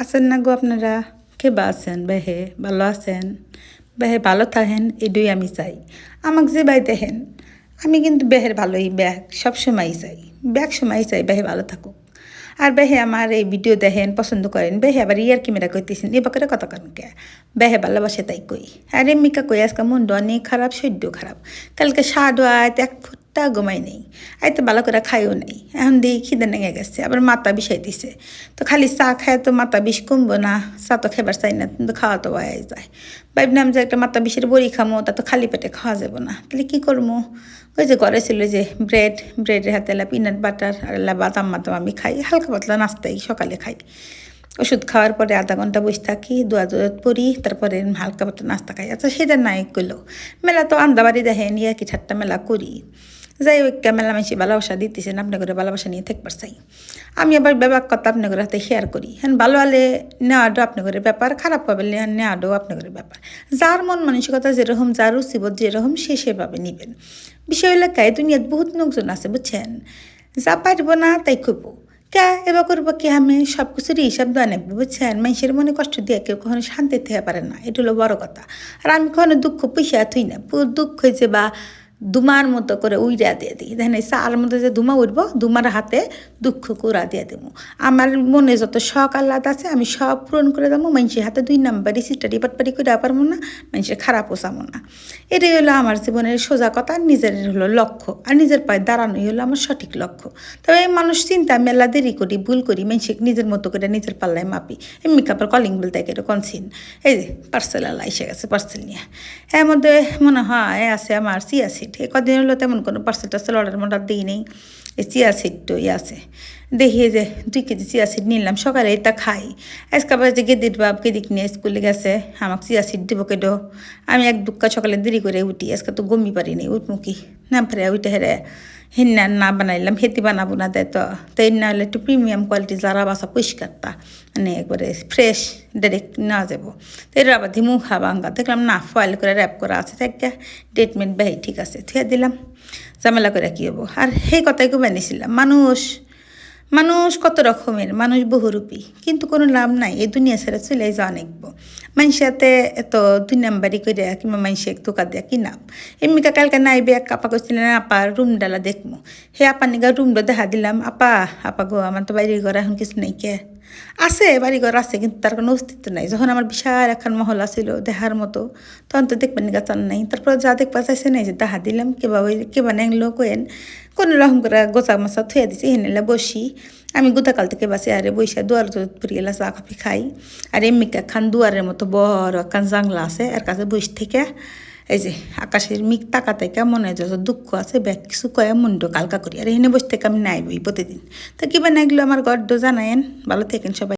আছেন না গো আপনারা? কে বা আছেন? বেহে ভালো আছেন? বেহে ভালো থাকেন এডুই আমি চাই। আমাক যে বাই দেখেন আমি কিন্তু বেহের ভালোই ব্যাগ সবসময়ই চাই। ব্যাগ সময়ই চাই বেহে ভালো থাকুক। আর বেহে আমার এই ভিডিও দেখেন পছন্দ করেন বেহে আবার ইয়ার কিমেরা কইতেছেন এ বাকরে কত কানকে বেহে ভালোবাসে তাই কই। আর এমনিকা কই আজকে মনটা অনেক খারাপ সহ্য খারাপ। কালকে সাড়ে আট এক ফুটটা ঘুমাই নেই। আইতে ভালো করে খাইও নেই। এখন দিয়ে খিদে নেঙে গেছে আবার মাথা বিষাই দিছে। তো খালি চা খায় তো মাথা বিষ কমবো না। চা তো খেবার চাই না কিন্তু খাওয়া তো হয়ে যায়। ভাবলাম যে একটা মাথা বিষের বড়ি খামো তা তো খালি পেটে খাওয়া যাবো না। তাহলে কী করবো? ওই যে ঘরে ছিল যে ব্রেডের হাতে এলা পিনাট বাটার আর এলা বাদাম মাতাম আমি খাই হালকা পাতলা নাস্তাই সকালে খাই। ওষুধ খাওয়ার পরে আধা ঘন্টা বসে থাকি দোয়া পড়ি তারপরে হালকা পাতলা নাস্তা খাই। আচ্ছা সেটা নাই করলেও মেলা তো আন্দাবাড়ি দেখেন ইয়া কি ঠাট্টা মেলা করি। যাই হোক মেলা মানুষ ভালোবাসা দিতেছেন আপনি করে ভালোবাসা নিয়ে থাকবার চাই। আমি আবার ব্যাপার কথা আপনার হাতে শেয়ার করি হ্যাঁ ভালো হলে নেওয়াটাও আপনাদের ব্যাপার খারাপ পাবে নেওয়াটাও আপনাদের ব্যাপার। যার মন মানসিকতা যেরকম যার রুচিবোধ যেরকম সে সেভাবে নেবেন। বিষয় হলো কায় দুনিয়াত বহুত লোকজন আছে বুঝছেন যা পারব না তাই খুব কে এবার করবো কি আমি সব কিছুর হিসাব দেওয়া নেবো বুঝছেন মানুষের মনে কষ্ট দিয়ে কেউ কখনো শান্তি থেকে পারে না এটা হলো বড় কথা। আর আমি কখনো দুঃখ পয়সা থুই না পুরো দুঃখ হয়েছে বা দুমার মতো করে উইরা দিয়ে দিই দেখেন এই চার মধ্যে যে দুমা উঠবো দুমার হাতে দুঃখ কুড়া দিয়ে দেবো। আমার মনে যত শখ আহ্লাদ আছে আমি সব পূরণ করে দেবো মানুষের হাতে 2 নাম্বারই সিটারি পাটপারি করে পারবো না মানুষের খারাপও চাবো না। এটাই হলো আমার জীবনের সোজা কথা নিজের হলো লক্ষ্য আর নিজের পায়ে দাঁড়ানোই হলো আমার সঠিক লক্ষ্য। তবে এই মানুষ চিন্তা মেলা দেরি করি ভুল করি মানুষকে নিজের মতো করে নিজের পাল্লায় মাপি এমনি কাপড় কলিং বেল থেকে এটা কনসিন এই যে পার্সেল আলা এসে গেছে পার্সেল নিয়ে এর মধ্যে মনে হয় আছে আমার চিয়া সিড এ কদিন হলো তেমন কোনো পার্সেল টার্সেল অর্ডার দিই নেই। এই চিয়া সিডটাই আছে দেখি যে 2 কেজি চিয়া সিড নিলাম সকালে এটা খাই আজকে আবার যে গেদির বাপ গেদিক নিয়ে স্কুলে গেছে আমাকে চিয়া সিড দিব কেডো আমি এক দুঃখা সকালে দেরি করে উঠি আজকে তো গমি পারিনি উঠমুখি না পারে উঠে হেরে হেন্না না বানাইলাম হেতি বানাবো না দেয় তো তাই না হলে একটু প্রিমিয়াম কোয়ালিটি যারা বাসা পরিষ্কারটা মানে একবারে ফ্রেশ ডাইরেক্ট না যাবো তো এর আবার ধিমু খাবা আঙ্গা দেখলাম না ফয়েল করে র্যাপ করা আছে থাকে ট্রিটমেন্ট বাই ঠিক আছে থুয়ে দিলাম ঝামেলা করে কী হবো। আর সেই কথাই কেউ বানিয়েছিলাম মানুষ কত রকমের মানুষ বহুরূপী কিন্তু কোনো লাভ নাই এই দুনিয়া ছেড়ে চলে যাওয়া নেকবো মানুষের হাতে এত 2 নাম্বারি করে কিংবা মানুষে দোকান দেওয়া কি নাম এমনিকা কালকে নাইবে এক আপা করছিলেন আপা রুম ডালা দেখবো হে আপা নিগা রুমটা দেখা দিলাম আপা গো আমার তো বাইরে ঘর এখন কিছু নেই কে আছে বাড়িঘর আছে কিন্তু তার কোনো অস্তিত্ব নাই যখন আমার বিশাল এখন মহল্লা ছিল দেখার মতো তখন তো দেখবেন নিগা চান নাই তারপর যা দেখবা চাইছে নাই যে দেখা দিলাম কেবা ন্যাংলো কেন কোনো রকম করে গোছা মাছা থুয়ে দিছি হেনেলা বসি আমি গোতাকাল থেকে বাসে আরে বইসা দুয়ার পরি এলা চা কফি খাই আর এমনিকা খান দুয়ারের মতো বড় একখান জাংলা আছে এর কাছে বসে থেকে এই যে আকাশের মিক তাকা থেকে মনে হয় যত দুঃখ আছে ব্যাগ কিছু কয়ে মুন্ড কালকা করি আর এখানে বসে থেকে আমি নাই বই প্রতিদিন তা কিবা নাইগুলো আমার গড্ড জানায়েন ভালো থাকেন সবাই।